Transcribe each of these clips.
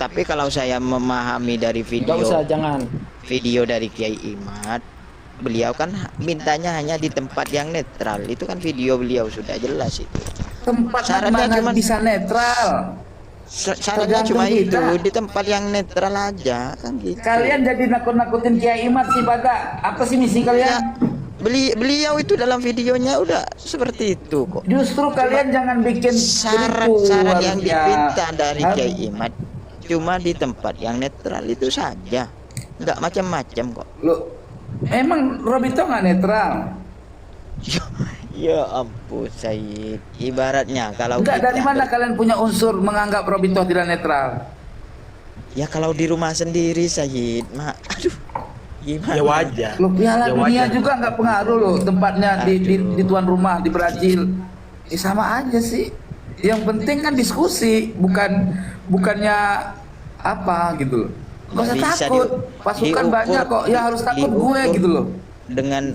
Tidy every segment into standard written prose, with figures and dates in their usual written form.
Tapi kalau saya memahami dari Enggak usah, jangan. video dari Kiai Imad, beliau kan mintanya hanya di tempat yang netral. Itu kan video beliau sudah jelas itu. Tempat Syaratnya mana cuma bisa netral? syaratnya cuma Tergantung itu, kita. di tempat yang netral aja kan gitu. Kalian jadi nakut-nakutin Kiai Imad sih pada. Apa sih misi Ya, kalian? beliau itu dalam videonya udah seperti itu kok. Justru kalian jangan bikin Syarat-syarat yang harusnya. dipinta dari Kiai Imad cuma di tempat yang netral itu saja, nggak macam-macam kok. Loh, emang Robito nggak netral? Ya ampun Said, ibaratnya kalau Enggak, dari kita mana kalian punya unsur menganggap Robito tidak netral? ya kalau di rumah sendiri Said, aduh gimana? Ya wajar. Loh, Piala Ya Dunia wajar. juga nggak pengaruh loh tempatnya di tuan rumah di Brazil. Sama aja sih. Yang penting kan diskusi, bukannya apa gitu loh. Gak usah Bisa takut. Pasukan diukur- banyak kok. Ya harus takut gue diukur gitu loh. Dengan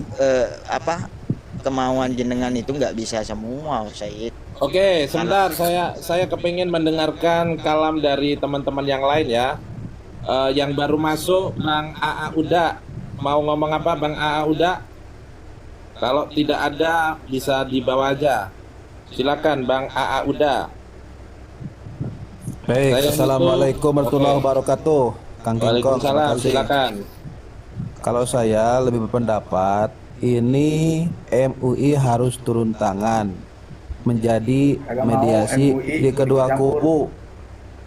kemauan jenengan itu nggak bisa semua Said. Oke, sebentar saya kepingin mendengarkan kalam dari teman-teman yang lain ya. Yang baru masuk Bang AA Uda. Mau ngomong apa Bang AA Uda? Kalau tidak ada bisa dibawa aja. Silakan Bang AA Uda. Baik, Saya assalamualaikum warahmatullahi Oke. wabarakatuh. Kang Kingkong, terima Waalaikumsalam, kasih. silakan. Kalau saya lebih berpendapat ini MUI harus turun tangan menjadi Kagak mau mediasi MUI di kedua ikut kubu.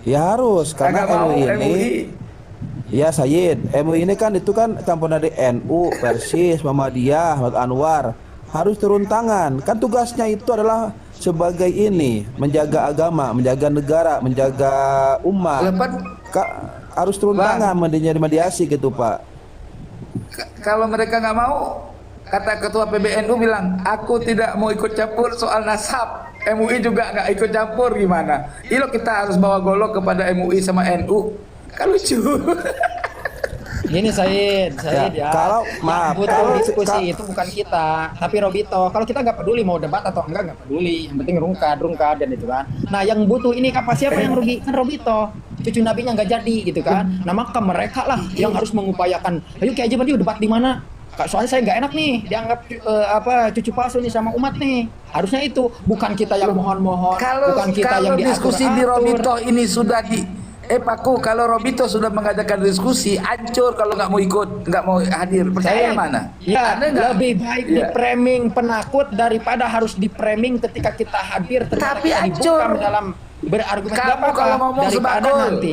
Ya harus karena Kagak mau MUI ini MUI. ya Sayyid, MUI ini kan itu kan campuran dari NU, Persis, Muhammadiyah, Ahmad Anwar. Harus turun tangan. Kan tugasnya itu adalah sebagai ini, menjaga agama, menjaga negara, menjaga umat. Lepas Harus turun Bang. tangan menjadi mediasi gitu, Pak. kalau mereka nggak mau, kata ketua PBNU bilang, aku tidak mau ikut campur soal nasab. MUI juga nggak ikut campur, gimana? Ilo kita harus bawa golok kepada MUI sama NU. Kan lucu. Gini Said ya. Kalau Yang butuh kalau diskusi itu bukan kita, tapi Robito. Kalau kita nggak peduli mau debat atau enggak peduli. Yang penting rungkad dan itu kan. Nah yang butuh ini apa siapa yang rugi? Kan Robito. Cucu nabinya nggak jadi gitu kan. Nah maka mereka lah yang harus mengupayakan. Ayo kayak aja yuk debat di mana? Soalnya saya nggak enak nih dianggap cucu palsu nih sama umat nih. Harusnya itu bukan kita yang mohon-mohon, bukan kita yang diskusi di Robito ini sudah Pakku, kalau Robito sudah mengadakan diskusi, hancur kalau nggak mau ikut, nggak mau hadir. Percaya mana? Ya, Anda nggak? lebih baik Ya. di framing penakut daripada harus di framing ketika kita hadir ternyata Tapi kita hancur. dibungkam dalam berargumen. Kamu Nggak apa-apa. kalau ngomong daripada sebakul. nanti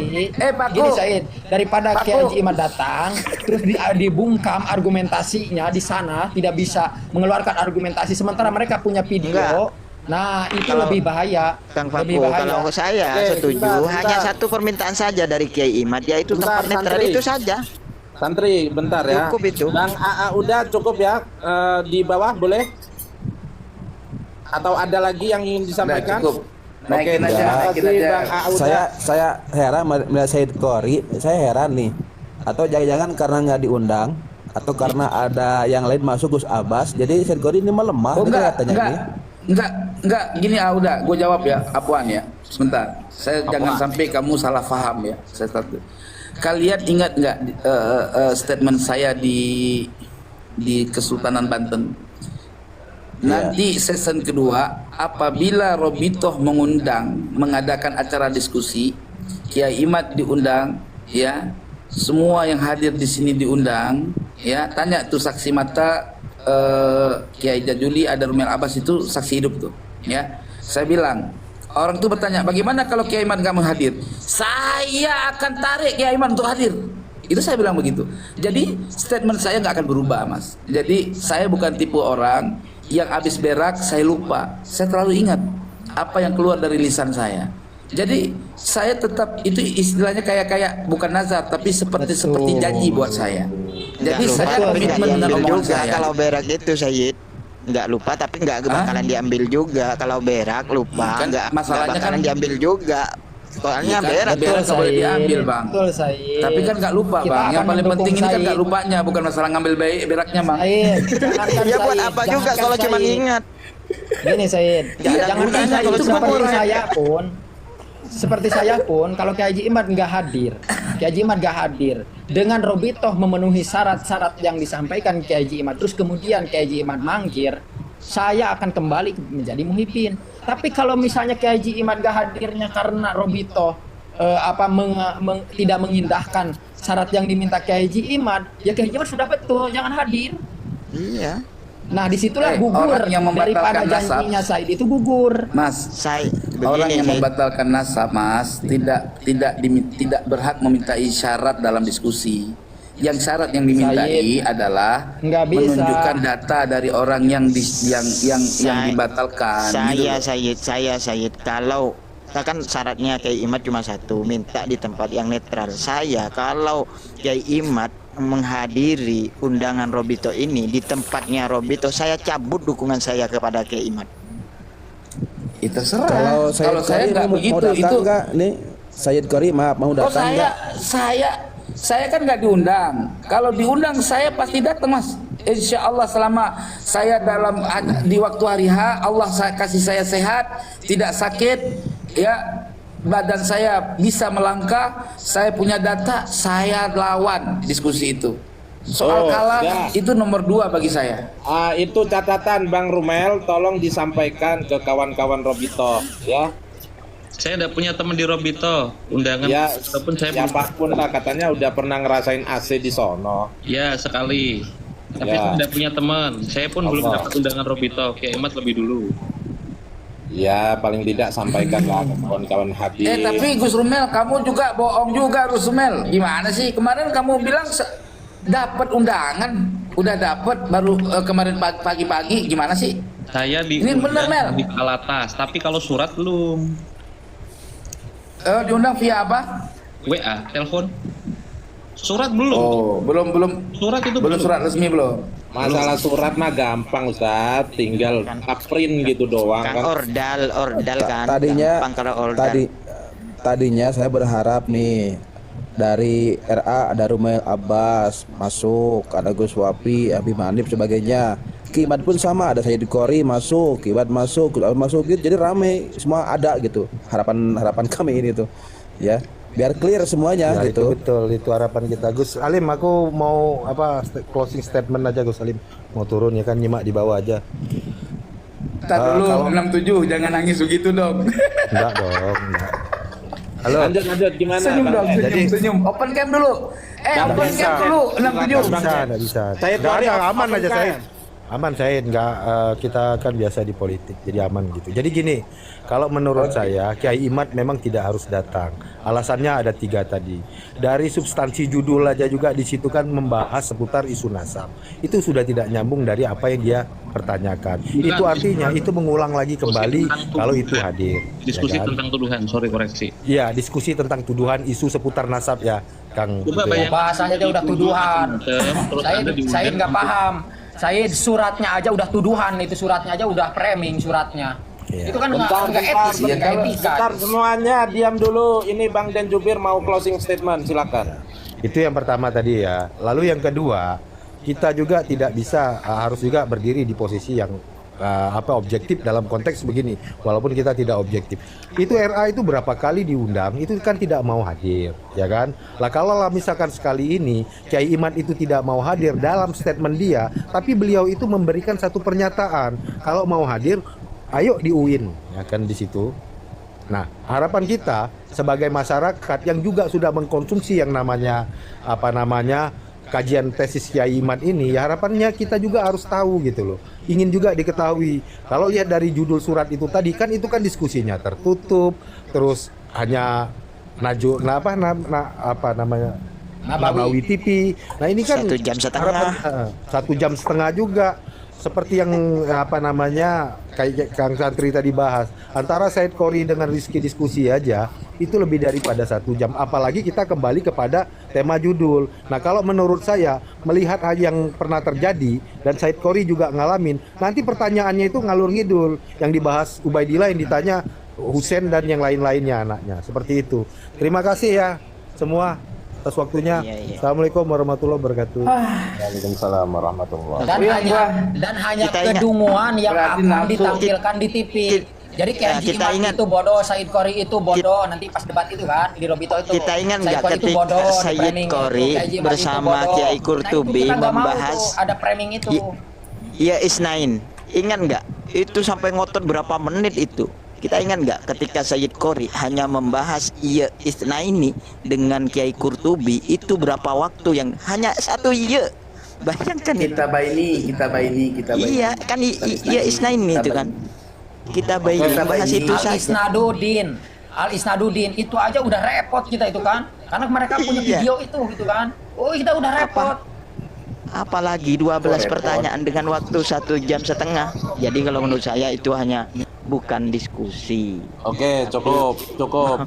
Pakku. gini Said, daripada Pakku. Kiai Haji Imad datang terus dibungkam argumentasinya di sana tidak bisa mengeluarkan argumentasi sementara mereka punya video. Enggak. Nah, itu Kalau- lebih bahaya. Kang Lebih Faku, bahaya. kalau saya Oke, setuju, sebentar. hanya satu permintaan saja dari Kiai Imad, yaitu Sebentar, tempat netral santri. itu saja. Santri, bentar ya. Cukup itu. Bang AA Uda cukup ya. Di bawah boleh? Atau ada lagi yang ingin disampaikan? Udah, cukup. Naikin aja, terima naikin kasih aja. Bang AA Uda. Saya heran melihat Said Qori, saya heran nih. Atau jangan-jangan karena nggak diundang atau karena ada yang lain masuk Gus Abbas, jadi Said Qori ini melemah Oh, enggak, katanya enggak, nih. enggak, gini udah, gue jawab ya, Apuan ya, sebentar, saya jangan sampai kamu salah paham ya, saya satu. Kalian ingat nggak statement saya di Kesultanan Banten? Nanti season kedua, apabila Robito mengadakan acara diskusi, Kiai Imad diundang, ya, semua yang hadir di sini diundang, ya, tanya tuh saksi mata Kiai Jajuli, ada Rumel Abbas itu saksi hidup tuh, ya. Saya bilang, orang tuh bertanya, bagaimana kalau Kiai Imad nggak mau hadir? Saya akan tarik Kiai Imad untuk hadir. Itu saya bilang begitu. Jadi statement saya nggak akan berubah, Mas. Jadi saya bukan tipe orang yang habis berak saya lupa. Saya terlalu ingat apa yang keluar dari lisan saya. Jadi saya tetap itu istilahnya kayak bukan nazar tapi seperti janji buat saya. Jadi Nggak saya lupa, tapi komitmen nggak dengan diambil omongan juga saya. kalau berak itu Said. Nggak lupa tapi nggak bakalan diambil juga. Kalau berak lupa Kan nggak masalahnya bakalan kan- diambil juga. Soalnya Iya kan, berak berak nggak boleh Said. diambil, Bang. Betul, Said. Tapi kan nggak lupa, Kita Bang. Yang akan paling penting ini kan mendukung nggak Said. lupanya, bukan masalah ngambil beraknya, Bang. Said, jangankan ya buat Said, apa juga jangankan kalau cuma Said. ingat. Gini Said, Iya, jangan gunanya kalau itu seperti bukan saya pun seperti saya pun kalau Kiai Haji Imad nggak hadir, dengan Robito memenuhi syarat-syarat yang disampaikan Kiai Haji Imad, terus kemudian Kiai Haji Imad mangkir, saya akan kembali menjadi Muhyiddin. Tapi kalau misalnya Kiai Haji Imad nggak hadirnya karena Robito tidak mengindahkan syarat yang diminta Kiai Haji Imad, ya Kiai Haji Imad sudah betul jangan hadir. Iya. Nah disitulah gugur orang yang daripada membatalkan nasab. janjinya Said itu gugur. Mas, Saya orang begini, yang saya- membatalkan nasab, Mas, tidak berhak memintai syarat dalam diskusi. Yang syarat yang dimintai adalah nggak bisa. menunjukkan data dari orang yang dibatalkan. gitu. Saya kalau kan syaratnya Kiai Imad cuma satu, minta di tempat yang netral. Saya kalau Kiai Imad menghadiri undangan Robito ini di tempatnya Robito, saya cabut dukungan saya kepada Kiai Imad. Itu terserah. Kalau saya nggak mau begitu. datang Itu nggak nih Sayyid Qori, maaf mau oh datang nggak? saya kan nggak diundang. Kalau diundang saya pasti datang, Mas. Insya Allah selama saya di waktu hari H, Allah kasih saya sehat, tidak sakit, ya badan saya bisa melangkah, saya punya data, saya lawan diskusi itu. Soal kalah ya. itu nomor 2 bagi saya. Itu catatan Bang Rumel, tolong disampaikan ke kawan-kawan Robito ya. Saya udah punya teman di Robito, undangan Ya, walaupun saya belum. siapapun lah katanya udah pernah ngerasain AC di sono. Ya sekali. Tapi Ya. saya udah punya teman. Saya pun belum Allah. dapat undangan Robito. Kiai Imad lebih dulu. Ya paling tidak sampaikan lah ke kawan-kawan Habib. Tapi Gus Rumel, kamu juga bohong juga, Gus Rumel. Gimana sih? Kemarin kamu bilang dapat undangan, udah dapat baru kemarin pagi-pagi. Gimana sih? Saya Ini bener, Mel. di Alatas, tapi kalau surat belum. Diundang via apa? WA, telepon. Surat belum. Oh, belum Surat itu belum surat resmi belum. Masalah surat mah gampang Ustaz, tinggal print gitu doang Kan kan. ordal kan. Tadinya gampang kalau ordal. tadinya saya berharap nih dari RA ada Rumail Abbas masuk, ada Gus Wapi, Habib Hanif sebagainya. Kimat pun sama, ada Sayyid Qori masuk, Kimat masuk, Gus Abbas masuk gitu. Jadi rame, semua ada gitu. Harapan kami ini tuh. Ya, biar clear semuanya Ya, gitu. itu betul, itu harapan kita. Gus Alim, aku mau closing statement aja Gus Alim. Mau turun ya kan, nyimak di bawah aja. Entar dulu 67, jangan nangis begitu dong. Enggak dong, enggak. Halo. Lanjut gimana? Senyum Bang? dong, senyum. Open cam dulu. Open cam dulu 67. Enggak bisa. Saya Enggak Qori ada, aman aja kan? saya. Aman saya enggak, kita kan biasa di politik jadi aman gitu. Jadi gini, kalau menurut saya Kiai Imad memang tidak harus datang. Alasannya ada 3 tadi. Dari substansi judul aja juga di situ kan membahas seputar isu nasab. Itu sudah tidak nyambung dari apa yang dia pertanyakan. Itu artinya itu mengulang lagi kembali kalau itu hadir. Diskusi ya kan? tentang tuduhan, sorry koreksi. Iya, diskusi tentang tuduhan isu seputar nasab ya, Kang. Coba Gitu ya. bayangkan. Bahasanya dia udah tuduhan. Terus Anda diundang. Saya nggak paham. Saya suratnya aja udah tuduhan, itu suratnya aja udah framing suratnya. Iya. Itu kan nggak Bentar, etis, Iya, nggak kalau- etika. Bentar semuanya diam dulu. Ini Bang Den Jubir mau closing statement, silakan. Itu yang pertama tadi ya. Lalu yang kedua, kita juga tidak bisa harus juga berdiri di posisi yang objektif dalam konteks begini. Walaupun kita tidak objektif. Itu RA itu berapa kali diundang, itu kan tidak mau hadir, ya kan? Lah kalau misalkan sekali ini Kiai Imad itu tidak mau hadir dalam statement dia, tapi beliau itu memberikan satu pernyataan, kalau mau hadir, ayo di UIN, ya kan di situ. Nah, harapan kita sebagai masyarakat yang juga sudah mengkonsumsi yang namanya kajian tesis Kiai Imad ini, ya harapannya kita juga harus tahu gitu loh. Ingin juga diketahui. Kalau lihat dari judul surat itu tadi kan itu kan diskusinya tertutup, terus hanya Nabawi TV. Nah, ini kan 1 jam setengah. harapan, 1 jam setengah juga. Seperti yang kayak Kang Santri tadi bahas, antara Said Qori dengan Rizky diskusi aja itu lebih daripada 1 jam, apalagi kita kembali kepada tema judul. Nah, kalau menurut saya melihat hal yang pernah terjadi dan Said Qori juga ngalamin, nanti pertanyaannya itu ngalur ngidul, yang dibahas Ubaidillah yang ditanya Husain dan yang lain-lainnya anaknya, seperti itu. Terima kasih ya semua atas waktunya. Iya. Assalamualaikum warahmatullahi wabarakatuh. Waalaikumsalam warahmatullahi Dan hanya Kita ingat. kedunguan yang Berarti akan nafsu. ditampilkan di TV. Jadi kayak Haji kita Imam ingat itu bodoh, Said Qori itu bodoh, nanti pas debat itu kan di Robito itu. kita ingat Said nggak Qori itu ketika bodoh, di Sayyid framing itu. Qori Kayak Haji Imam itu bersama bodoh. Kiai Nah, itu Qurtubi kita nggak mau membahas tuh, ada framing itu. Iya Isnain, ingat nggak? Itu sampai ngotot berapa menit itu? Kita ingat nggak ketika Sayyid Qori hanya membahas iya Isnaini dengan Kiai Qurtubi itu berapa waktu yang hanya satu iya? Bayangkan itu. Kita baini. Iya kan iya Isnaini itu kan. Kita bayi Kita bahas bayi. itu saja. Al Isnaduddin itu aja udah repot kita itu kan. Karena mereka punya Iya. video itu gitu kan. Oh, kita udah repot. Apalagi 12 pertanyaan dengan waktu 1,5 jam. Jadi kalau menurut saya itu hanya bukan diskusi. Oke, cukup.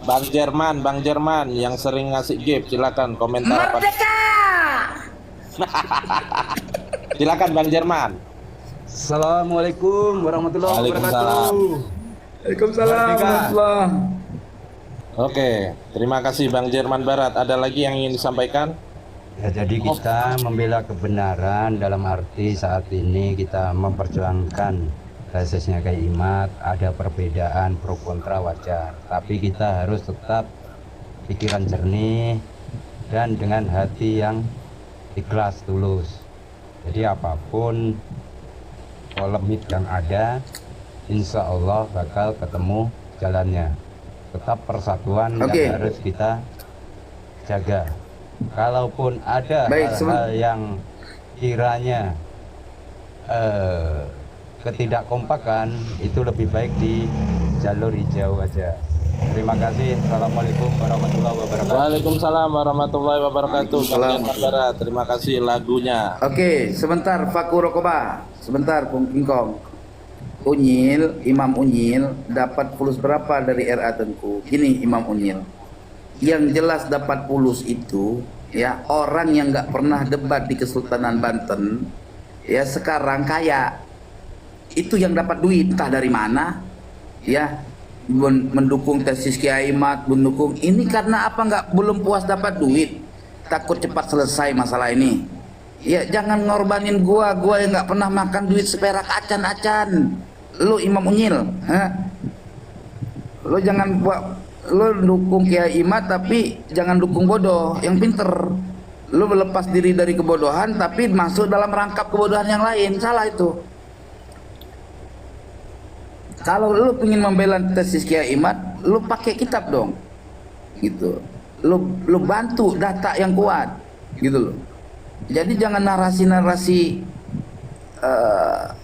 Bang Jerman yang sering ngasih gift, silakan komentar apa. Silakan Bang Jerman. Assalamualaikum warahmatullahi Waalaikumsalam. Waalaikumsalam warahmatullahi. Oke, terima kasih Bang Jerman Barat. Ada lagi yang ingin disampaikan? Ya, jadi kita membela kebenaran dalam arti saat ini kita memperjuangkan basisnya kayak Imat, ada perbedaan pro kontra wajar, tapi kita harus tetap pikiran jernih dan dengan hati yang ikhlas tulus. Jadi apapun polemik yang ada, insya Allah bakal ketemu jalannya. Tetap persatuan Oke. yang harus kita jaga. Kalaupun ada Baik, hal-hal yang kiranya ketidakkompakan, itu lebih baik di jalur hijau aja. Terima kasih. Assalamualaikum warahmatullahi wabarakatuh. Waalaikumsalam warahmatullahi wabarakatuh. Bang Waalaikumsalam. Jerman Barat, terima kasih lagunya. Oke, sebentar Faku Rokoba. Sebentar Bung Ingkong. Imam Unyil dapat fulus berapa dari RA Tengku? Gini Imam Unyil. Yang jelas dapat fulus itu ya orang yang nggak pernah debat di Kesultanan Banten ya sekarang kaya. Itu yang dapat duit entah dari mana ya. Mendukung tesis Kiai Mat, mendukung ini karena apa belum puas dapat duit, takut cepat selesai masalah ini. Ya jangan ngorbanin gua yang nggak pernah makan duit seperak acan-acan. Lu Imam Unyil, lu jangan lu dukung Kiai Mat tapi jangan dukung bodoh, yang pinter. Lu melepas diri dari kebodohan tapi masuk dalam rangkap kebodohan yang lain, salah itu. Kalau lu pengen membela tesis Kiai Imad, lu pakai kitab dong, gitu. Lu bantu data yang kuat, gitu loh. Jadi jangan narasi-narasi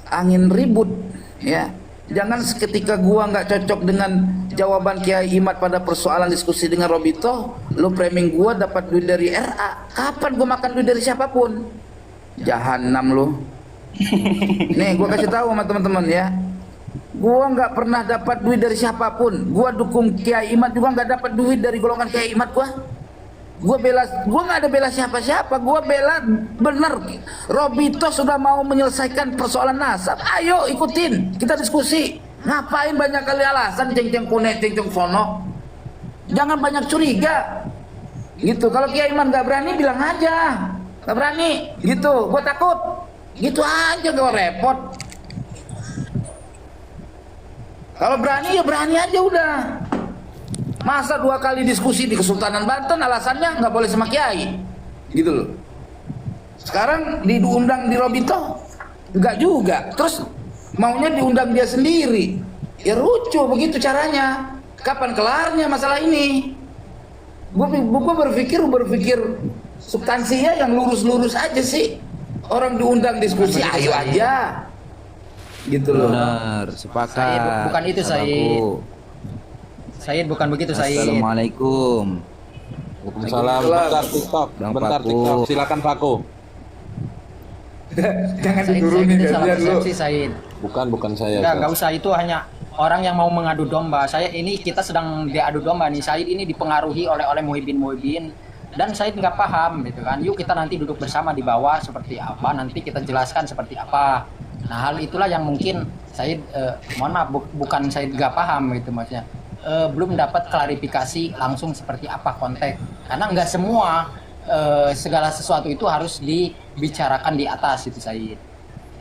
angin ribut, ya. Jangan seketika gua nggak cocok dengan jawaban Kiai Imad pada persoalan diskusi dengan Robito, lu framing gua dapat duit dari RA. Kapan gua makan duit dari siapapun? Jahanam lu. Nih gua kasih tahu sama teman-teman ya. Gua nggak pernah dapat duit dari siapapun. Gua dukung Kiai Imad juga nggak dapat duit dari golongan Kiai Imad gua nggak ada bela siapa-siapa. Gua bela bener. Robito sudah mau menyelesaikan persoalan nasab. Ayo ikutin, kita diskusi. Ngapain banyak kali alasan ceng-ceng kunek, ceng-ceng sono? Jangan banyak curiga. Gitu. Kalau Kiai Imad nggak berani bilang aja. Nggak berani. Gitu. Gua takut. Gitu aja gak repot. Kalau berani ya berani aja udah. Masa 2 kali diskusi di Kesultanan Banten alasannya nggak boleh sama Kiai, gitu loh. Sekarang diundang di Robito, nggak juga. Terus maunya diundang dia sendiri. Ya lucu begitu caranya. Kapan kelarnya masalah ini? Gue berpikir substansinya yang lurus-lurus aja sih. Orang diundang diskusi, ayo aja. Gitu loh. Benar, sepakat. Said, bukan itu, Said. Said bukan begitu, Said. Assalamualaikum. Waalaikumsalam. Bentar TikTok. Bang Bentar Paku. TikTok. Silakan Paku. Jangan Said diturunin itu ya, salah biar lu. persepsi, Said. Bukan saya. Nggak usah, itu hanya orang yang mau mengadu domba. Kita sedang diadu domba nih. Said ini dipengaruhi oleh Muhyiddin dan Said nggak paham gitu kan. Yuk kita nanti duduk bersama di bawah seperti apa, nanti kita jelaskan seperti apa. Nah hal itulah yang mungkin Said mohon maaf bukan Said nggak paham gitu maksudnya. Belum dapat klarifikasi langsung seperti apa konteks, karena nggak semua segala sesuatu itu harus dibicarakan di atas itu, Said.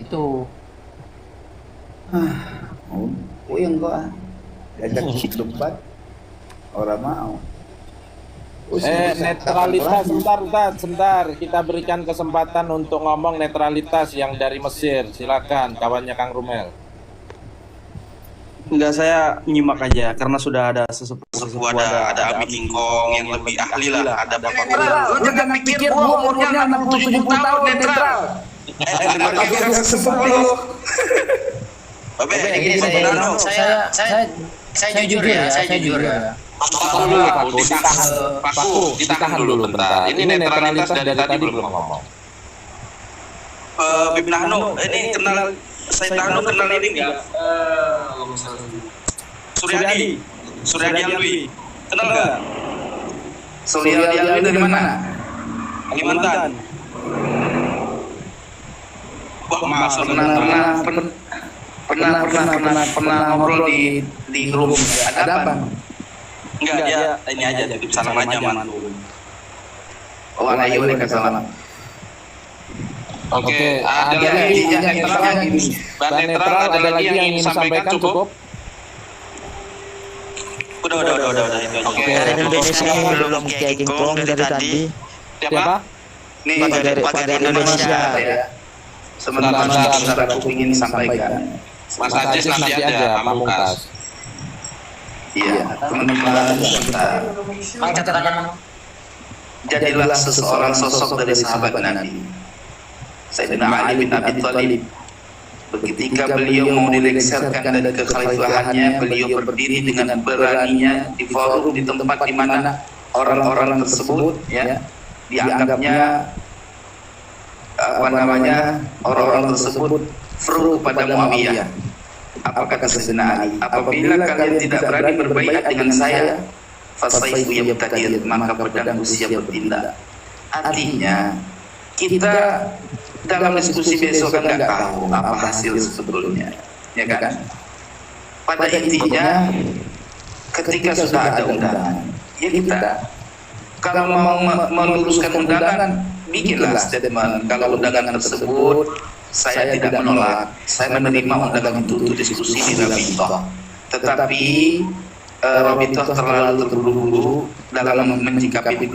Itu Puyeng gua. Diajak debat orang mau. Netralitas, sebentar. Kita berikan kesempatan untuk ngomong netralitas yang dari Mesir. Silakan, kawannya Kang Rumel. Enggak, saya nyimak aja karena sudah ada sesepuh ada Ami Kingkong yang lebih ahli lah, ada Bapak. Lu jangan pikir gua umurnya 60-70 tahun netral. Seperti lu. Saya jujur ya. Ditahan dulu bentar. Ini netralitas dari tadi belum ngomong. Bib Nahnu, ini kenal saya Nahnu kenal ini enggak? Suryadi Alwi. Kenal enggak? Suryadi Alwi dari mana? Kalimantan. Wah, masuk pernah ngobrol di grup ada apa? Enggak, dia ini aja titip salam aja mantu. Oh, ayo mereka salam. Oke, ada lagi yang netral, ada lagi yang ingin disampaikan cukup? Udah itu aja. Oke, Indonesia belum kayak Kingkong dari tadi. Siapa? Nih, Pagar Indonesia. Sebentar aku ingin sampaikan. Mas Ajis nanti aja, Pamungkas. Iya, teman-teman sebentar. Jadilah seseorang sosok dari sahabat Nabi Sayyidina Ali bin Abi Thalib. Ketika beliau mau dilengsarkan dari kekhalifahannya, beliau berdiri dengan beraninya di forum, di tempat di mana orang-orang tersebut ya dianggapnya orang-orang tersebut pro kepada Muawiyah. Apa kata Sayyidina Ali? Apabila kalian tidak berani berbaiat dengan saya, fasaifu yabtadir, maka pedangku siap bertindak. Artinya kita dalam diskusi besok kan nggak tahu apa hasil sebetulnya, ya kan? Pada intinya, ketika sudah ada undangan, ya kita kalau mau meluruskan undangan, bikinlah statement. Kalau undangan tersebut saya tidak menolak, saya menerima undangan itu untuk diskusi di Rabitoh. Tetapi Rabitoh terlalu terburu-buru dalam menyikapi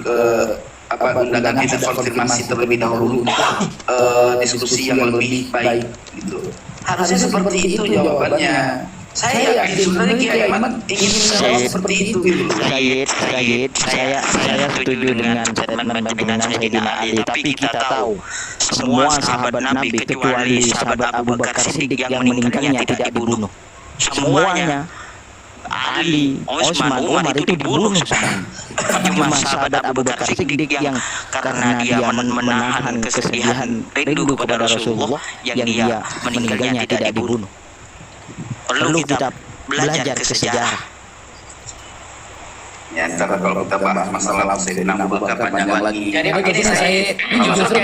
undangan kita konfirmasi terlebih dahulu diskusi yang lebih baik gitu. Harusnya seperti itu jawabannya. Saya yakin sebenarnya Kiai Ahmad ingin menjawab seperti itu gitu. Said, saya setuju dengan statement pimpinan Sayyidina Ali, tapi kita tahu semua sahabat Nabi kecuali sahabat Abu Bakar Siddiq yang meninggalnya tidak dibunuh. Semuanya Ali, Osman, Umar itu dibunuh semuanya. Cuma sahabat Abu Bakar Siddiq yang karena dia menahan kesedihan rindu kepada Rasulullah yang dia meninggalnya tidak dibunuh. Perlu kita belajar ke sejarah. Ya, ntar kalau kita bahas masalah Sayyidina Abu Bakar panjang lagi. Jadi begini Said, justru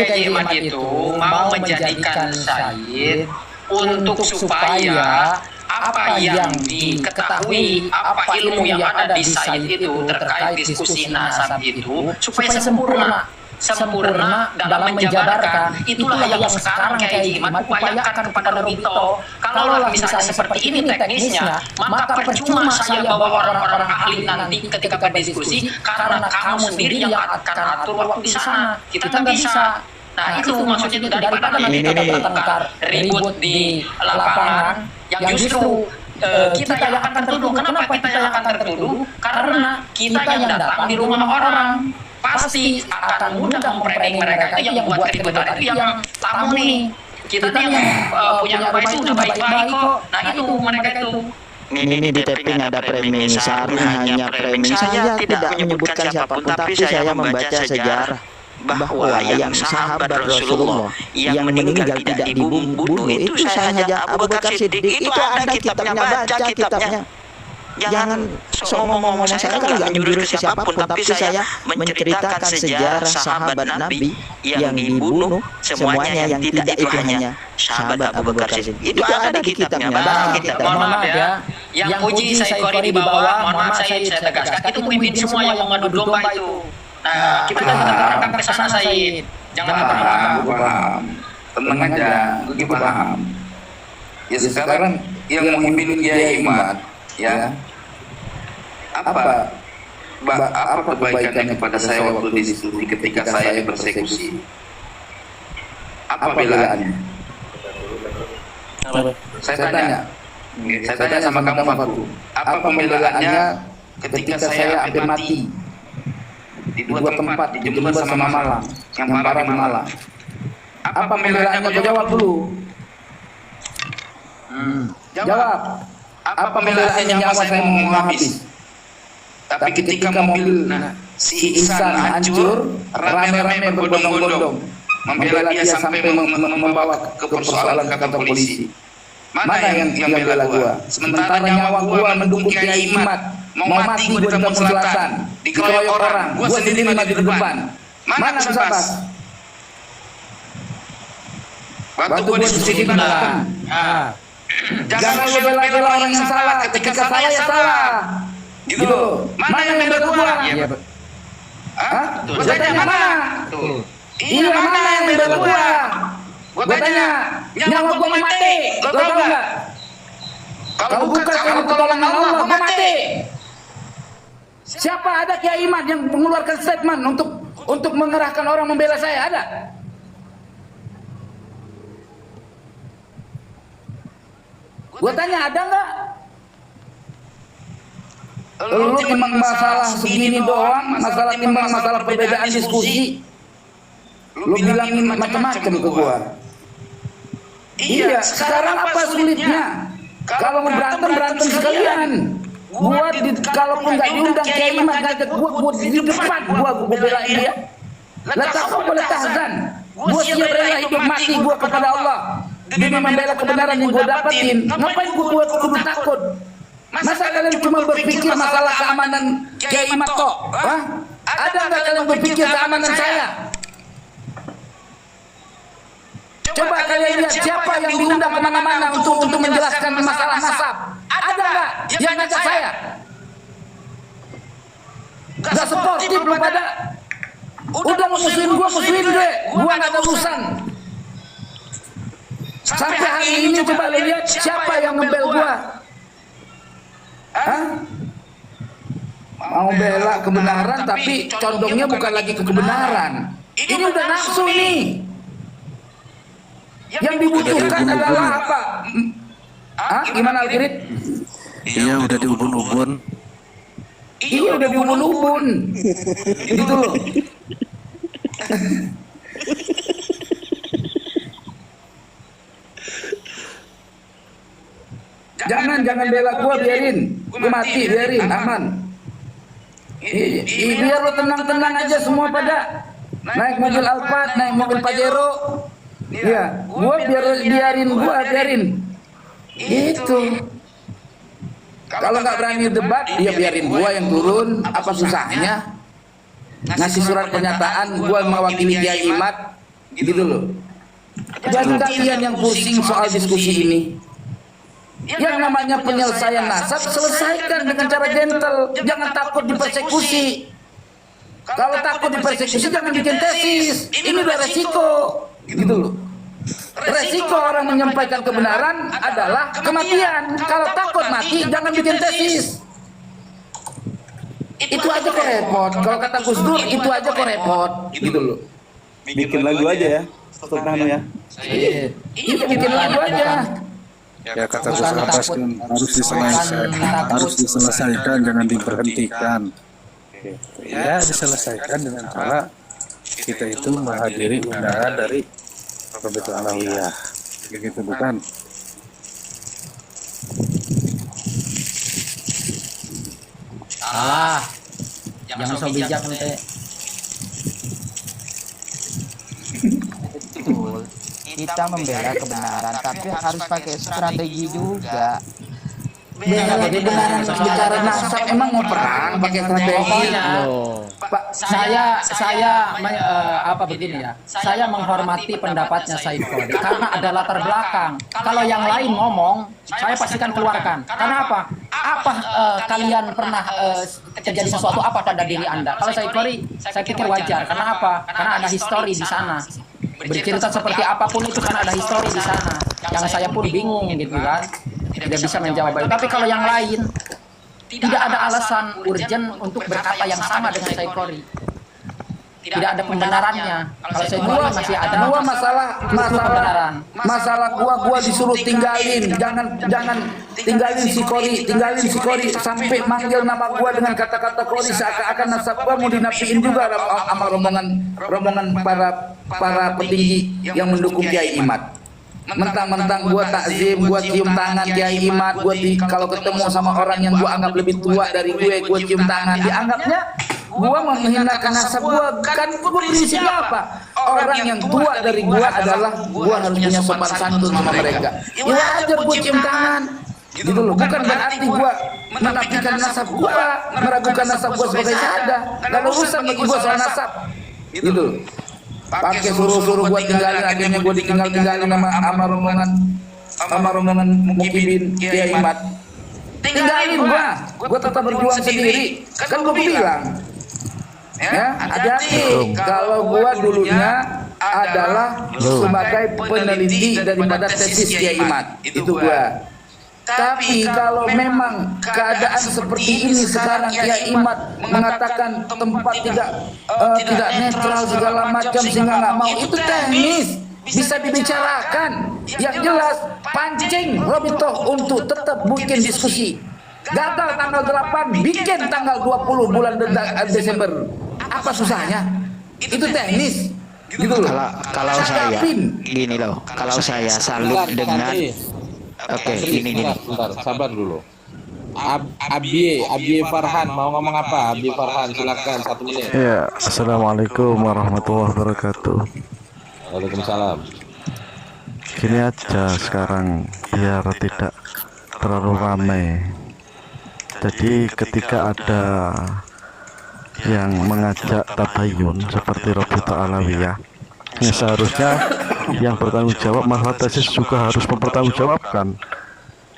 Kiai Ahmad itu mau menjadikan Said untuk supaya apa yang diketahui, apa ilmu yang ada di Said itu terkait diskusi nasab itu supaya sempurna dalam menjabarkan. Itulah yang sekarang Kiai Ahmad upayakan kepada Robito. Kalau misalnya seperti ini teknisnya, maka percuma saya bawa orang-orang ahli nanti ketika berdiskusi karena kamu sendiri yang akan atur waktu di sana. Kita nggak bisa. Nah itu maksudnya itu daripada nanti kita bertengkar ribut di lapangan yang justru kita yang akan tertuduh. Kenapa kita yang akan tertuduh? Karena kita yang datang di rumah orang. Pasti akan mudah memprediksi mereka itu yang buat keributan itu yang tamu nih. Kita yang punya rumah itu udah baik-baik kok. Nah itu mereka itu. Ini di tapping ada framing, hanya framing. Saya tidak menyebutkan siapapun, tapi saya membaca sejarah bahwa yang sahabat Rasulullah yang meninggal tidak dibunuh itu saja Abu Bakar Siddiq. Itu ada kitabnya, baca kitabnya. Jangan ngomong-ngomong, saya kan nggak menjurus ke siapapun, tapi saya menceritakan sejarah sahabat Nabi yang dibunuh semuanya, yang tidak itu hanya sahabat Abu Bakar Siddiq. Itu ada di kitabnya, baca kitabnya. Mohon maaf ya, yang puji Said Qori di bawah, mohon maaf saya tegaskan, itu pemimpin semua yang mengadu domba itu. Nah, kita akan ke sana Said. Jangan paham. Tenang aja, gue paham. Ya sekarang yang membunuh Kiai Imad, ya, apa kebaikannya kepada saya waktu di situ ketika saya dipersekusi? Apa belaannya? Saya tanya sama kamu, Faku. Apa pembelaannya ketika saya hampir mati di dua tempat, di Jember sama Malang, yang parah di Malang? Apa pembelaannya? Kau jawab dulu. Jawab. Apa pembelaannya nyawa saya mau habis? Tapi ketika mobil si Ihsan hancur, rame-rame berbondong-bondong membela dia sampai membawa ke persoalan ke kantor polisi. Mana yang bela gua? Sementara nyawa gua mendukung Kiai Imad, mau mati gua di Kampung Selatan, dikeroyok orang, gua sendiri mati di depan. Mana bisa pas? Waktu gua diskusi di mana? Jangan lu bela-bela orang yang salah, ketika salah ya salah. Gitu. Mana yang bela gua? Hah? Gua tanya mana? Iya, mana yang bela gua? Gua tanya, nyawa gua mati. Lo tau nggak? Kalau bukan karena pertolongan Allah, gua mati. Siapa ada Kiai Imad yang mengeluarkan statement untuk mengerahkan orang membela saya? Ada? Gua tanya, ada nggak? Lu timbang masalah segini doang, masalah timbang masalah perbedaan diskusi. Lu bilangin macam-macam ke gua. Iya, sekarang apa sulitnya? Kalau mau berantem sekalian. Gua kalaupun nggak diundang Kiai Imad ngajak gua di depan gua belain dia. Letak kau boleh tahzan. Gua siap rela hidup mati gua kepada Allah demi membela kebenaran yang gua dapetin. Ngapain gua kudu takut? Masa kalian cuma berpikir masalah keamanan Kiai Imad kok? Hah? Ada nggak kalian berpikir keamanan saya? Coba kalian lihat siapa yang diundang kemana-mana untuk menjelaskan masalah nasab. Ada nggak yang ngajak saya? Gak sportif lu pada. Udah muslim gue. Gua nggak ada urusan. Sampai hari ini coba lihat siapa yang ngebel gua. Hah? Mau bela kebenaran tapi condongnya bukan lagi ke kebenaran. Ini udah nafsu nih. Yang dibutuhkan adalah apa? Hah? Gimana Al-Kirit? Iya udah diubun-ubun. Iya udah diubun-ubun. Gitu loh. Jangan bela gua, biarin. Gua mati, biarin, aman. Biar lo tenang-tenang aja semua pada. Naik mobil Alphard, naik mobil Pajero. Iya, gua biarin. Gitu. Kalau nggak berani debat, ya biarin gua yang turun. Apa susahnya? Ngasih surat pernyataan, gua mewakili Kiai Imad, gitu loh. Jangan kalian yang pusing soal diskusi ini. Yang namanya penyelesaian nasab selesaikan dengan cara gentle. Jangan takut dipersekusi. Kalau takut dipersekusi jangan bikin tesis. Ini udah resiko, gitu loh. Resiko orang menyampaikan kebenaran adalah kematian. Kalau takut mati jangan bikin tesis. Itu aja kok repot. Kalau kata Gus Dur itu aja kok repot, gitu loh. Bikin lagu aja ya, Ustaz Nano ya. Iya, bikin lagu aja. Ya kata Gus Abbas kan harus diselesaikan, jangan diberhentikan. Ya diselesaikan dengan cara kita itu menghadiri undangan dari Robitul Alawiyah, begitu bukan? Jangan so bijak nanti. Betul. Kita membela kebenaran, tapi harus pakai strategi juga. Bela kebenaran bicara nasab emang mau perang pakai strategi. Pak, saya begini ya. Saya menghormati pendapatnya Said Qori karena ada latar belakang. Kalau yang lain ngomong, saya pastikan keluarkan. Karena apa? Kalian pernah terjadi sesuatu apa pada diri Anda? Kalau Said Qori, saya pikir wajar. Karena apa? Karena ada histori di sana. Bercerita seperti apapun itu karena ada histori di sana. Yang saya pun bingung gitu kan. tidak bisa menjawab itu. Tapi kalau yang lain tidak ada alasan urgent untuk berkata yang sama dengan Said Khori. Tidak ada pembenarannya. Kalau Said Khori masih ada. Gua masalah gua disuruh tinggalin, jangan tinggalin si Khori sampai manggil nama gua dengan kata-kata Khori, seakan-akan nasab gua mau dinafiin juga sama rombongan para petinggi yang mendukung Kiai Imad. Mentang-mentang gua takzim, gua cium tangan Kiai Imad, kalau ketemu sama orang yang gua anggap lebih tua dari gua cium tangan, dianggapnya gua menghinakan nasab gua. Kan gua prinsipnya apa? Orang yang tua dari gua adalah gua harus punya sopan santun sama mereka. Ya wajar gua cium tangan, gitu loh. Bukan berarti gua menafikan nasab gua, meragukan nasab gua sebagai syahada. Gak urusan bagi gua soal nasab, gitu loh. Pakai suruh gua tinggalin, akhirnya gua tinggalin sama rombongan Mukibin Kiai Imad. Tinggalin gua tetap berjuang sendiri. Kan gua bilang, ya, hati-hati. Kalau gua dulunya adalah sebagai peneliti daripada tesis Kiai Imad, itu gua. Tapi kalau memang keadaan seperti ini sekarang, Kiai Imad mengatakan tempat tidak netral segala macam sehingga nggak mau, itu teknis, bisa dibicarakan. Yang jelas pancing Robito untuk tetap bikin diskusi. Gagal tanggal 8, bikin tanggal 20 bulan Desember. Apa susahnya? Itu teknis. Gitu loh. Kalau saya gini loh, kalau saya salut dengan oke, gini. Bentar, sabar dulu. Abi Farhan mau ngomong apa? Abi Farhan, silakan 1 menit. Ya, assalamualaikum warahmatullahi wabarakatuh. Waalaikumsalam. Gini aja sekarang biar tidak terlalu ramai. Jadi ketika ada yang mengajak tabayun seperti Robito Alawiyah, ya seharusnya yang bertanggung jawab masalah tesis juga harus mempertanggungjawabkan.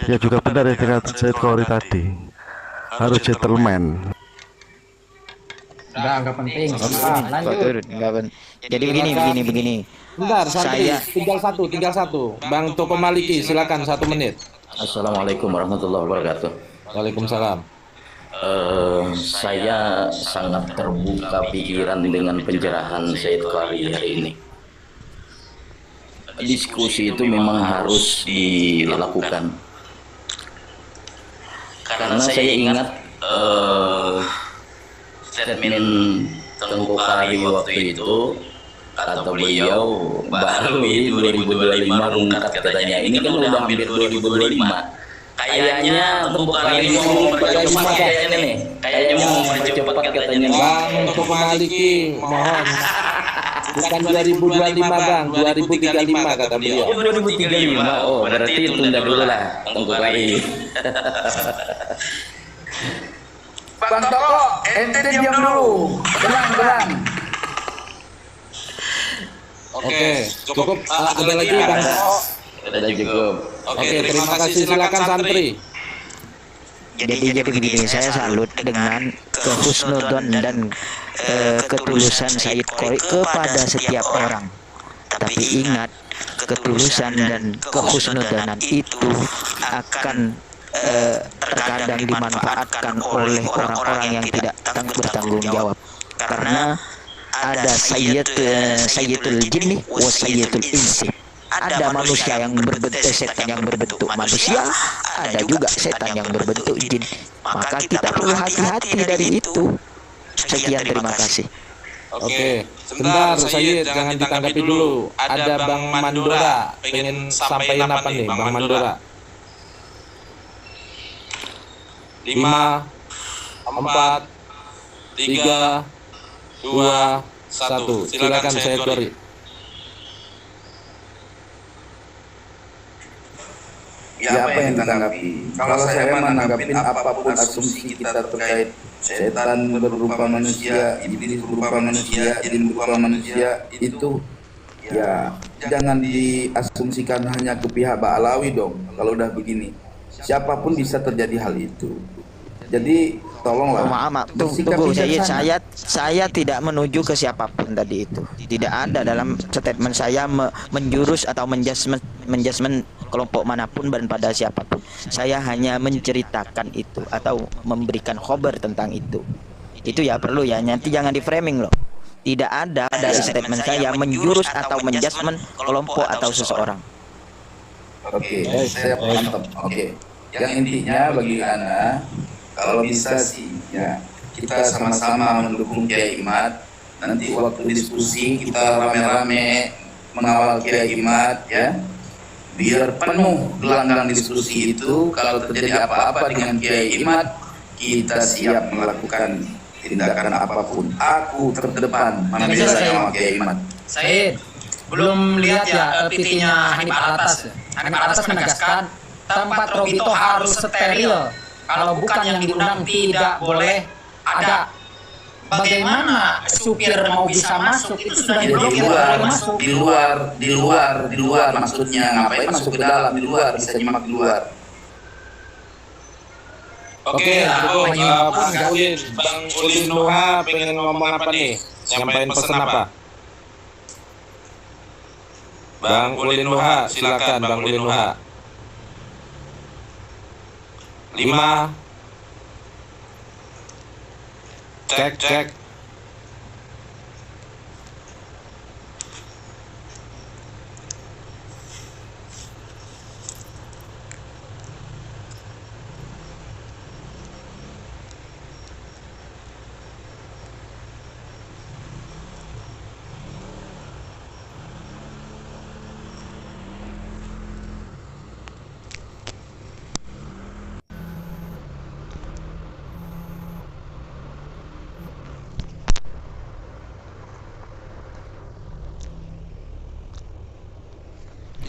Ya juga benar ya dengan Said Khori tadi, harus gentleman. Enggak penting. Lanjut. Jadi begini. Bentar, saya tinggal satu. Bang Toko Maliki, silakan 1 menit. Assalamualaikum warahmatullahi wabarakatuh. Waalaikumsalam. Saya sangat terbuka pikiran dengan pencerahan Said Khori hari ini. Diskusi itu memang harus dilakukan. Karena saya ingat statement Tengku Khori waktu itu, kata beliau baru 2025 rungkat katanya. Ini kan udah hampir 2025. Kayaknya Tengku Khori mau mempercepat kayaknya nih. Kayaknya mau mempercepat katanya. Bang Toko Maliki, mohon. Bukan 2025 Bang, 2035 kata beliau. Oh 2035, oh berarti tunda dulu lah Tengku Khori. Bang Toko, ente diam dulu. Tenang. Oke, cukup. Ada lagi Bang Toko? Ada cukup. Oke, terima kasih. Silakan santri. Jadi begini, saya salut dengan kehusnudzon dan ketulusan Said Khori kepada setiap orang. Tapi ingat, ketulusan dan kehusnudzonan itu akan terkadang dimanfaatkan oleh orang-orang yang tidak bertanggung jawab. Karena ada sayyidul jinni wa sayyidul insi. Ada manusia yang setan yang berbentuk manusia, ada juga setan yang berbentuk jin. Maka kita perlu hati-hati dari itu. Sekian, terima kasih. Oke, sebentar Sayyid, jangan ditanggapi dulu. Ada Bang Mandora, pengen sampaikan apa nih Bang Mandora? 5, 4, 3, 2, 1. Silakan Said Khori. Ya apa yang ditanggapi? Kalau saya menanggapin apapun asumsi kita terkait setan berupa manusia, iblis berupa manusia, jin berupa manusia, itu ya jangan diasumsikan hanya ke pihak Ba'alawi dong. Kalau udah begini, siapapun bisa terjadi hal itu. Jadi tolonglah. Maaf, bersikap tunggu bijaksana. saya tidak menuju ke siapapun tadi itu. Tidak ada dalam statement saya menjurus atau menjudgment kelompok manapun dan pada siapapun. Saya hanya menceritakan itu atau memberikan khobar tentang itu. Itu ya perlu ya, nanti jangan di framing loh. Tidak ada dari statement saya menjurus atau menjudgment kelompok atau seseorang. Oke, saya mantap. Oke. Yang intinya bagi Ana, kalau bisa sih ya kita sama-sama mendukung Kiai Imad. Nanti waktu diskusi kita rame-rame mengawal Kiai Imad ya. Biar penuh gelanggang diskusi itu. Kalau terjadi apa-apa dengan Kiai Imad, kita siap melakukan tindakan apapun. Aku terdepan membela sama Kiai Imad. Said, belum lihat ya PT-nya Hanif Alatas ya. Hanif Alatas menegaskan tempat Robito harus steril. Kalau bukan yang diundang tidak boleh ada. Bagaimana supir mau bisa masuk itu sudah Ya, diblokir, boleh masuk. di luar maksudnya ngapain masuk ke dalam, di luar bisa nyimak di luar. Oke, Bang Ulin Nuha pengen ngomong apa nih? Nyampain pesan apa? Bang Ulin Nuha, silakan Bang Ulin Nuha. 5. Cek.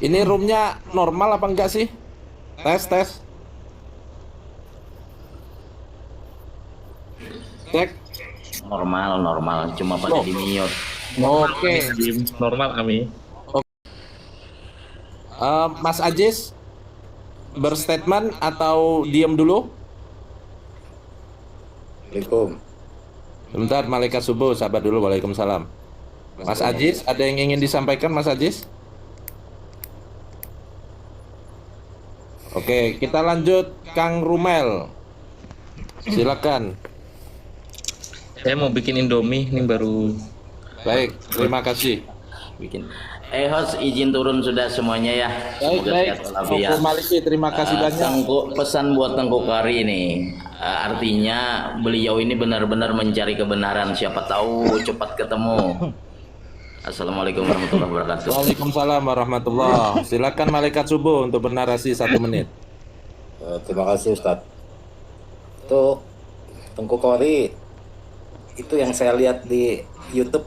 Ini roomnya normal apa enggak sih? Tes. Cek. Normal, cuma pada di mute. Oke. Normal Ami. Mas Ajis berstatement atau diam dulu? Assalamualaikum. Sebentar, malaikat subuh, sabar dulu. Waalaikumsalam. Mas Ajis, ada yang ingin disampaikan Mas Ajis? Oke, kita lanjut Kang Rumel. Silakan. Saya mau bikin Indomie, ini baru Baik, terima kasih. bikin. Host izin turun sudah semuanya ya. Baik. Tengku Maliki, terima kasih banyak. Pesan buat Tengku Kari ini, artinya beliau ini benar-benar mencari kebenaran. Siapa tahu cepat ketemu. Assalamualaikum warahmatullahi wabarakatuh. Waalaikumsalam warahmatullahi. Silakan malaikat subuh untuk bernarasi 1 menit. Terima kasih Ustadz. Untuk Tengku Kori, itu yang saya lihat di YouTube,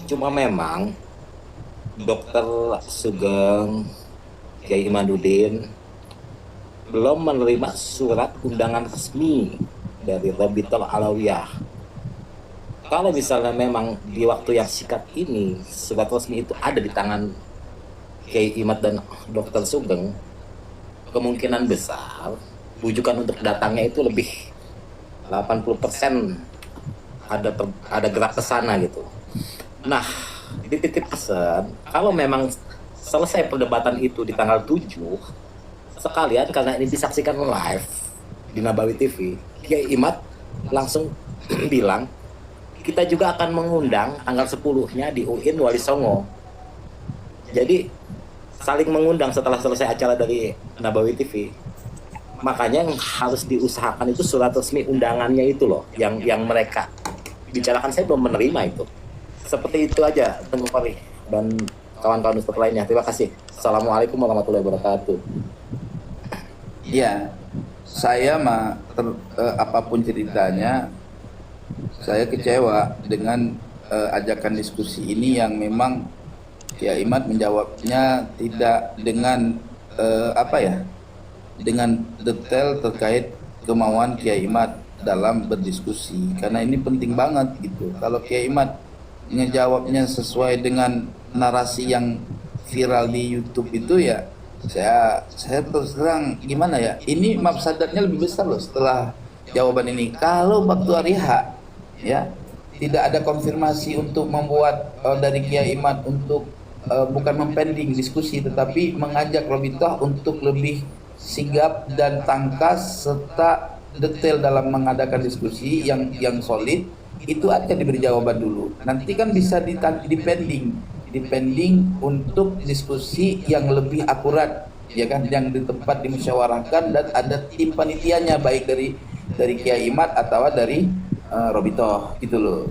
cuma memang Dr. Sugeng Kiai Imaduddin belum menerima surat undangan resmi dari Robitul Alawiyah. Kalau misalnya memang di waktu yang singkat ini surat resmi itu ada di tangan Kiai Imad dan Dr. Sugeng, kemungkinan besar bujukan untuk datangnya itu lebih 80% ada gerak ke sana gitu. Nah, dititip pesan, kalau memang selesai perdebatan itu di tanggal 7, sekalian karena ini disaksikan live di Nabawi TV, Kiai Imad langsung bilang, kita juga akan mengundang tanggal 10-nya di UIN Wali Songo. Jadi saling mengundang setelah selesai acara dari Nabawi TV. Makanya yang harus diusahakan itu surat resmi undangannya itu loh, yang mereka bicarakan. Saya belum menerima itu. Seperti itu aja Tengku Kori dan kawan-kawan Ustadz lainnya. Terima kasih. Assalamualaikum warahmatullahi wabarakatuh. Ya, saya mah apapun ceritanya, saya kecewa dengan ajakan diskusi ini yang memang Kiai Imad menjawabnya tidak dengan dengan detail terkait kemauan Kiai Imad dalam berdiskusi, karena ini penting banget gitu. Kalau Kiai Imad ngejawabnya sesuai dengan narasi yang viral di YouTube itu, ya saya terus terang gimana ya, ini mafsadatnya lebih besar loh setelah jawaban ini. Kalau waktu hari H ya tidak ada konfirmasi untuk membuat dari Kiai Imad untuk bukan mempending diskusi tetapi mengajak Robitoh untuk lebih sigap dan tangkas serta detail dalam mengadakan diskusi yang solid, itu akan diberi jawaban dulu. Nanti kan bisa dipending untuk diskusi yang lebih akurat, ya kan, yang di tempat dimusyawarahkan dan ada tim panitianya baik dari Kiai Imad atau dari Robitoh gitu loh.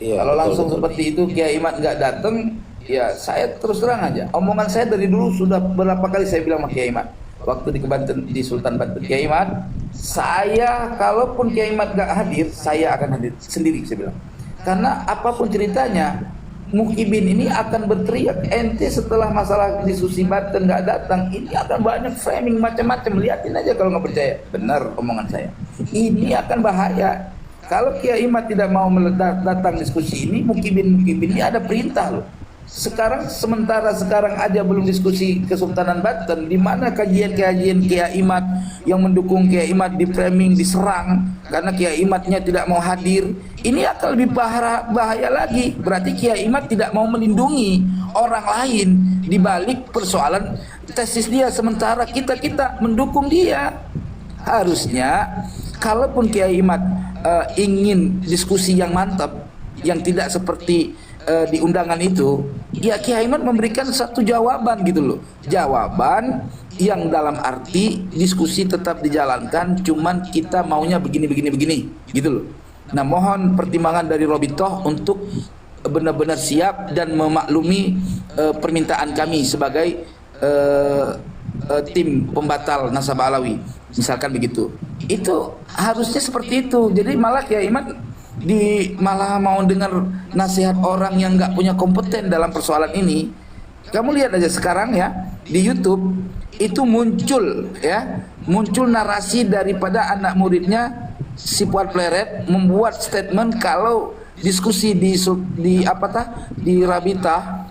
Iya, Kalau betul, langsung betul. seperti itu Kiai Imad nggak datang, ya saya terus terang aja. Omongan saya dari dulu sudah berapa kali saya bilang sama Kiai Imad. Waktu di Banten, di Sultan Banten, Kiai Imad, saya kalaupun Kiai Imad nggak hadir, saya akan hadir sendiri, saya bilang. Karena apapun ceritanya, Mukibin ini akan berteriak. Ente setelah masalah diskusi Banten nggak datang, ini akan banyak framing macam-macam. Lihatin aja kalau nggak percaya. Benar omongan saya. Ini akan bahaya. Kalau Kiai Imad tidak mau datang diskusi ini, Mukibin ini ada perintah loh. Sementara sekarang aja belum diskusi Kesultanan Banten, di mana kajian-kajian Kiai Imad yang mendukung Kiai Imad di framing, diserang karena Kiai Imadnya tidak mau hadir. Ini akan lebih bahaya lagi. Berarti Kiai Imad tidak mau melindungi orang lain di balik persoalan tesis dia, sementara kita mendukung dia. Harusnya kalaupun Kiai Imad ingin diskusi yang mantap, yang tidak seperti di undangan itu, ya Kiai Imad memberikan satu jawaban gitu loh. Jawaban yang dalam arti diskusi tetap dijalankan, cuman kita maunya begini gitu loh. Nah, mohon pertimbangan dari Robitoh untuk benar-benar siap dan memaklumi permintaan kami sebagai tim pembatal Nasabah Alawi, misalkan begitu. Itu harusnya seperti itu. Jadi malah Kiai Imad malah mau dengar nasihat orang yang nggak punya kompeten dalam persoalan ini. Kamu lihat aja sekarang ya di YouTube itu muncul narasi daripada anak muridnya si Fuad Pleret membuat statement kalau diskusi di Rabita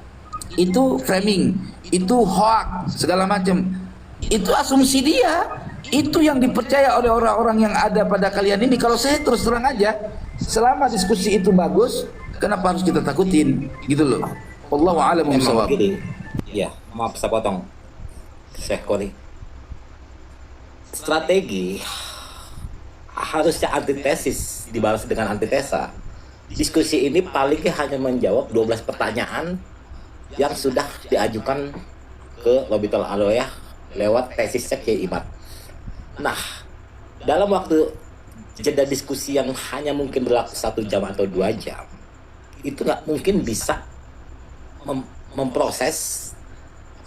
itu framing, itu hoax segala macam. Itu asumsi dia. Itu yang dipercaya oleh orang-orang yang ada pada kalian ini. Kalau saya terus terang aja, selama diskusi itu bagus, kenapa harus kita takutin gitu loh. Wallahu a'lam bishawab. Ya, maaf saya potong. Syekh Kori. Strategi harusnya antitesis dibalas dengan antitesa. Diskusi ini paling hanya menjawab 12 pertanyaan yang sudah diajukan ke Robitul Alawiyah lewat tesisnya Kiai Imad. Nah, dalam waktu jeda diskusi yang hanya mungkin berlaku 1 jam atau 2 jam, itu nggak mungkin bisa memproses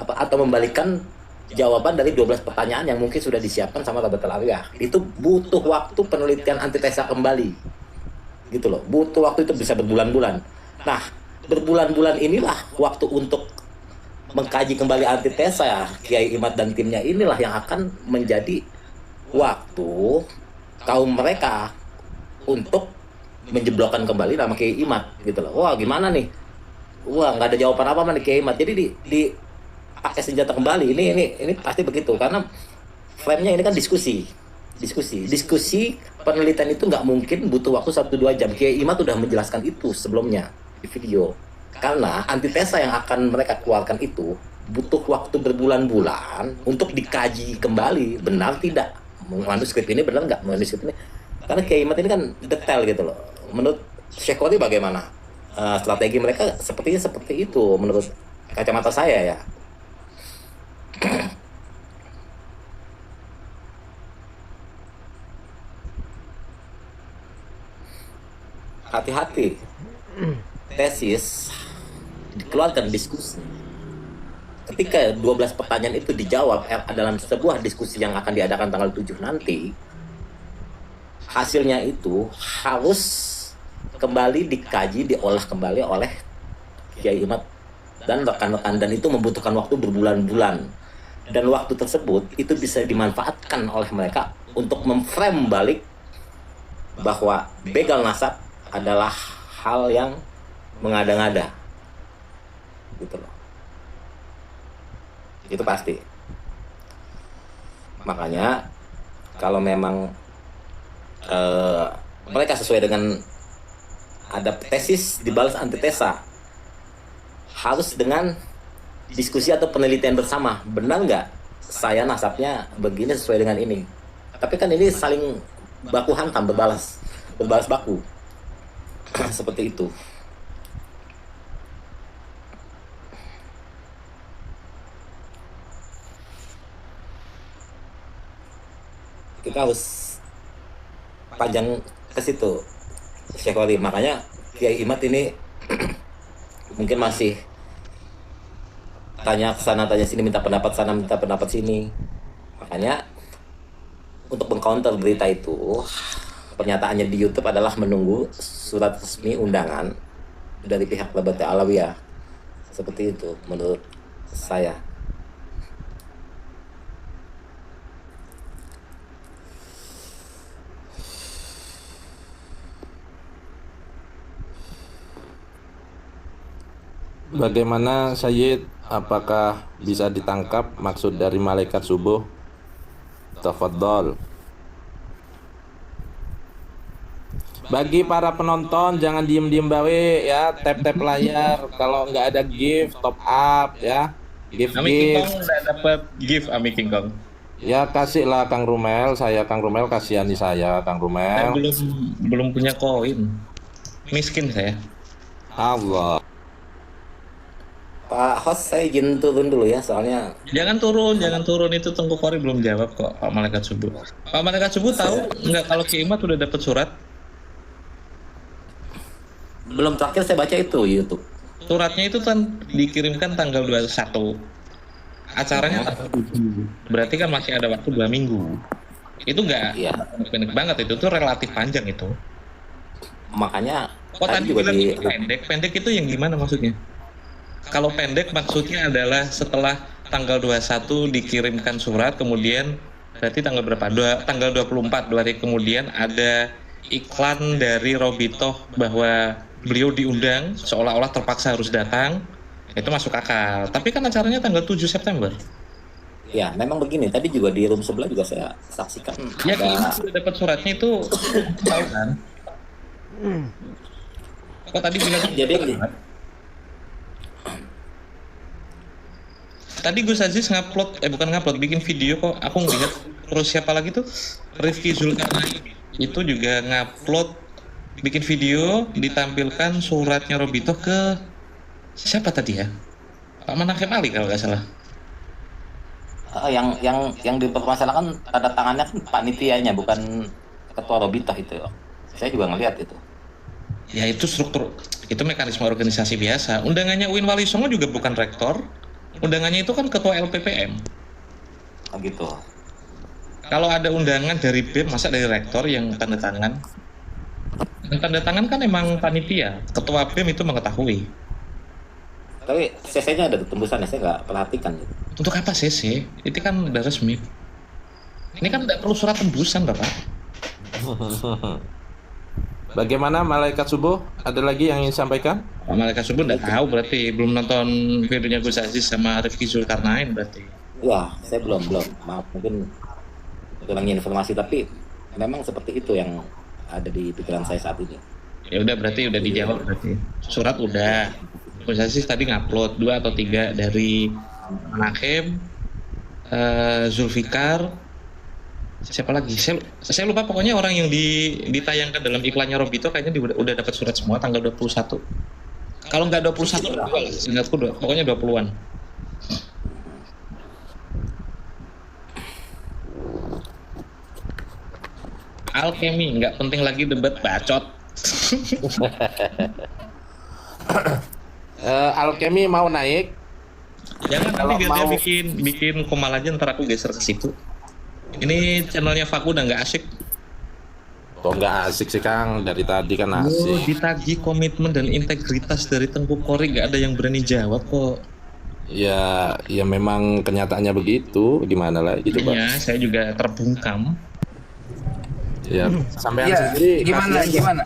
atau membalikan jawaban dari 12 pertanyaan yang mungkin sudah disiapkan sama Robitul Alawiyah. Itu butuh waktu penelitian antitesa kembali, gitu loh. Butuh waktu itu bisa berbulan-bulan. Nah, berbulan-bulan inilah waktu untuk mengkaji kembali antitesa ya Kiai Imad dan timnya, inilah yang akan menjadi waktu kaum mereka untuk menjeblokkan kembali nama Kiai Imad gitu loh. Wah, gimana nih? Wah, nggak ada jawaban apa-apa nih Kiai Imad. Jadi di pakai senjata kembali. Ini pasti begitu karena frame-nya ini kan diskusi penelitian itu nggak mungkin butuh waktu 1-2 jam. Kiai Imad sudah menjelaskan itu sebelumnya di video. Karena antitesa yang akan mereka keluarkan itu butuh waktu berbulan-bulan untuk dikaji kembali benar tidak manuskrip ini benar nggak manuskrip ini. Karena Kiai Imad ini kan detail gitu loh. Menurut Syekh Kori bagaimana strategi mereka? Sepertinya seperti itu menurut kacamata saya ya. Hati-hati, tesis dikeluarkan diskusi. Ketika 12 pertanyaan itu dijawab dalam sebuah diskusi yang akan diadakan tanggal 7 nanti, hasilnya itu harus kembali dikaji, diolah kembali oleh Kiai Imad dan rekan-rekan, dan itu membutuhkan waktu berbulan-bulan. Dan waktu tersebut itu bisa dimanfaatkan oleh mereka untuk memframe balik bahwa begal nasab adalah hal yang mengada-ngada gitu loh. Itu pasti. Makanya kalau memang mereka sesuai dengan ada tesis dibalas antitesa, harus dengan diskusi atau penelitian bersama. Benar nggak saya nasabnya begini sesuai dengan ini? Tapi kan ini saling baku hantam, berbalas baku. Seperti itu. Kita harus panjang ke situ, Syekh Wali. Makanya Kiai Imad ini mungkin masih tanya kesana tanya sini, minta pendapat sana minta pendapat sini. Makanya untuk mengcounter berita itu, pernyataannya di YouTube adalah menunggu surat resmi undangan dari pihak Labatai Alawiyah. Seperti itu menurut saya. Bagaimana Sayyid? Apakah bisa ditangkap maksud dari malaikat subuh? Tafadhol. Bagi para penonton jangan diem-diem bawe ya, tap-tap layar. Kalau nggak ada gift, top up ya. Gift. Udah dapat gift Ami King Kong. Ya kasihlah Kang Rumel, Kang Rumel kasihani saya Kang Saya Rumel. belum punya koin. Miskin saya. Allah. Pak host, saya izin turun dulu ya, soalnya Jangan turun itu Tengku Kori belum jawab kok Pak Malaikat Subuh. Pak Malaikat Subuh tahu nggak kalau Ki Imad udah dapat surat? belum terakhir saya baca itu YouTube. Suratnya itu kan dikirimkan tanggal 21. Acaranya tanggal 7. Berarti kan masih ada waktu 2 minggu. Itu nggak pendek banget, itu tuh relatif panjang itu. Makanya kok tadi bilang pendek itu yang gimana maksudnya? Kalau pendek maksudnya adalah setelah tanggal 21 dikirimkan surat, kemudian berarti tanggal berapa? Tanggal 24, 2 hari kemudian ada iklan dari Robitoh bahwa beliau diundang, seolah-olah terpaksa harus datang. Itu masuk akal. Tapi kan acaranya tanggal 7 September. Ya, memang begini. Tadi juga di room sebelah juga saya saksikan. Ya, Ki sudah dapat suratnya itu tahu kan? Kok tadi bilang jadi tadi Gus Aziz bikin video kok, aku ngeliat. Terus siapa lagi tuh? Rifki Zulkarnain itu juga ngupload, bikin video, ditampilkan suratnya Robitoh ke siapa tadi ya? Pak Manahem Ali kalau nggak salah. yang dipermasalahkan tanda tangannya kan panitianya, bukan ketua Robitoh itu. Saya juga ngelihat itu. Ya itu struktur, itu mekanisme organisasi biasa. Undangannya Uin Wali Songo juga bukan rektor. Undangannya itu kan ketua LPPM. Oh gitu. Kalau ada undangan dari BEM, masa dari rektor yang tanda tangan? Yang tanda tangan kan emang panitia. Ketua BEM itu mengetahui. Tapi CC-nya ada tembusannya, saya nggak perhatikan. Untuk apa CC? Itu kan udah resmi. Ini kan tidak perlu surat tembusan, Bapak. Bagaimana Malaikat Subuh? Ada lagi yang ingin sampaikan? Pak Malaikat Subuh nggak tahu berarti, belum nonton videonya Gus Aziz sama Rifki Zulkarnain berarti. Wah, saya belum. Maaf, mungkin kurangnya informasi, tapi memang seperti itu yang ada di pikiran saya saat ini. Ya udah, berarti udah dijawab berarti. Surat udah. Gus Aziz tadi ngupload 2 atau 3 dari Manahem, Zulfikar, siapa lagi? Saya lupa, pokoknya orang yang ditayangkan dalam iklannya Robito kayaknya udah dapat surat semua tanggal 21. Kalau nggak 21, ingatku pokoknya 20-an. Alkemi, nggak penting lagi debat bacot. Alkemi mau naik? Jangan, nanti biar dia bikin komal aja, ntar aku geser ke situ. Ini channelnya Faku udah nggak asik. Kok nggak asik sih Kang? Dari tadi kan Oh, asik. ditagih komitmen dan integritas dari Tengku Kori, nggak ada yang berani jawab kok. Ya memang kenyataannya begitu. Gimana lagi coba? Iya, saya juga terbungkam. Ya, sampai Ya, sendiri. gimana?